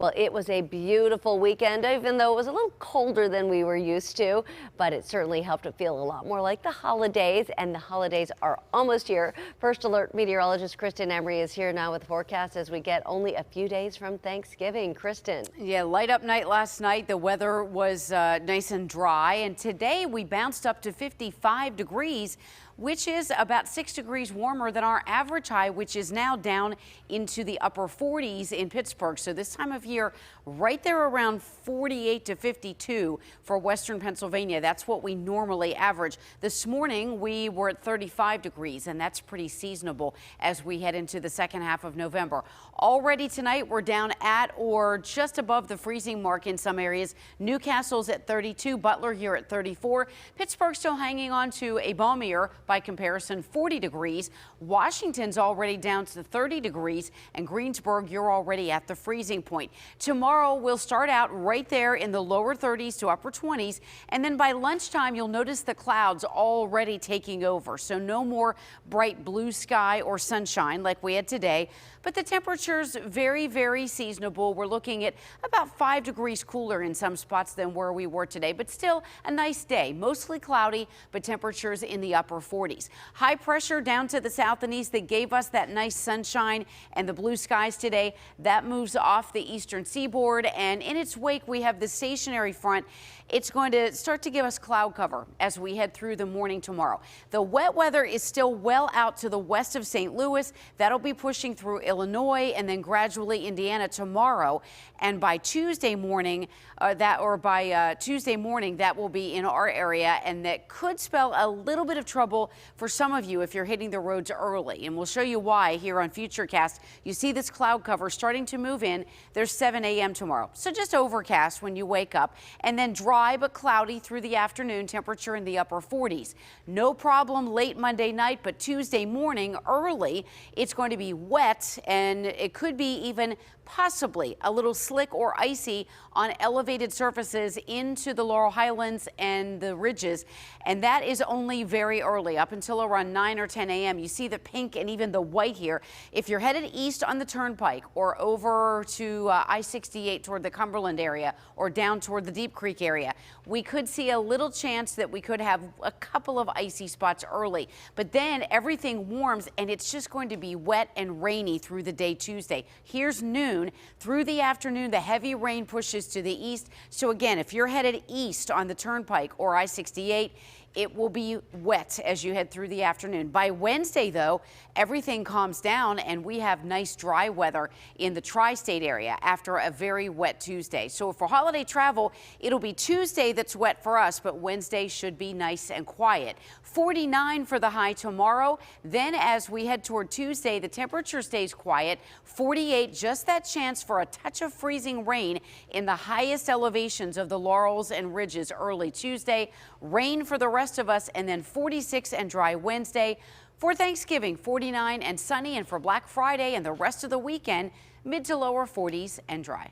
Well, it was a beautiful weekend, even though it was a little colder than we were used to, but it certainly helped it feel a lot more like the holidays, and the holidays are almost here. First Alert meteorologist Kristin Emery is here now with the forecast as we get only a few days from Thanksgiving. Kristin. Yeah, light up night last night. The weather was nice and dry, and today we bounced up to 55 degrees, which is about 6 degrees warmer than our average high, which is now down into the upper 40s in Pittsburgh. So this time of year, right there around 48 to 52 for western Pennsylvania. That's what we normally average. This morning, we were at 35 degrees, and that's pretty seasonable as we head into the second half of November. Already tonight, we're down at or just above the freezing mark in some areas. Newcastle's at 32, Butler here at 34. Pittsburgh still hanging on to a balmier, by comparison, 40 degrees. Washington's already down to 30 degrees, and Greensburg, you're already at the freezing point. Tomorrow, we'll start out right there in the lower 30s to upper 20s, and then by lunchtime, you'll notice the clouds already taking over. So no more bright blue sky or sunshine like we had today, but the temperature's very, very seasonable. We're looking at about 5 degrees cooler in some spots than where we were today, but still a nice day. Mostly cloudy, but temperatures in the upper 40s. High pressure down to the south and east that gave us that nice sunshine and the blue skies today. That moves off the eastern seaboard, and in its wake, we have the stationary front. It's going to start to give us cloud cover as we head through the morning tomorrow. The wet weather is still well out to the west of St. Louis. That'll be pushing through Illinois and then gradually Indiana tomorrow. And by Tuesday morning, that will be in our area, and that could spell a little bit of trouble for some of you if you're hitting the roads early. And we'll show you why here on Futurecast. You see this cloud cover starting to move in. There's 7 a.m. tomorrow. So just overcast when you wake up, and then dry but cloudy through the afternoon, temperature in the upper 40s. No problem late Monday night, but Tuesday morning early, it's going to be wet, and it could be even possibly a little slick or icy on elevated surfaces into the Laurel Highlands and the ridges. And that is only very early, up until around 9 or 10 a.m. You see the pink and even the white here. If you're headed east on the Turnpike or over to I-68 toward the Cumberland area or down toward the Deep Creek area, we could see a little chance that we could have a couple of icy spots early. But then everything warms, and it's just going to be wet and rainy through the day Tuesday. Here's noon. Through the afternoon, the heavy rain pushes to the east. So again, if you're headed east on the Turnpike or I-68, it will be wet as you head through the afternoon. By Wednesday, though, everything calms down, and we have nice dry weather in the tri-state area after a very wet Tuesday. So for holiday travel, it'll be Tuesday that's wet for us, but Wednesday should be nice and quiet. 49 for the high tomorrow. Then as we head toward Tuesday, the temperature stays quiet. 48, just that chance for a touch of freezing rain in the highest elevations of the Laurels and Ridges early Tuesday. Rain for the rest of us, and then 46 and dry Wednesday. For Thanksgiving, 49 and sunny, and for Black Friday and the rest of the weekend, mid to lower 40s and dry.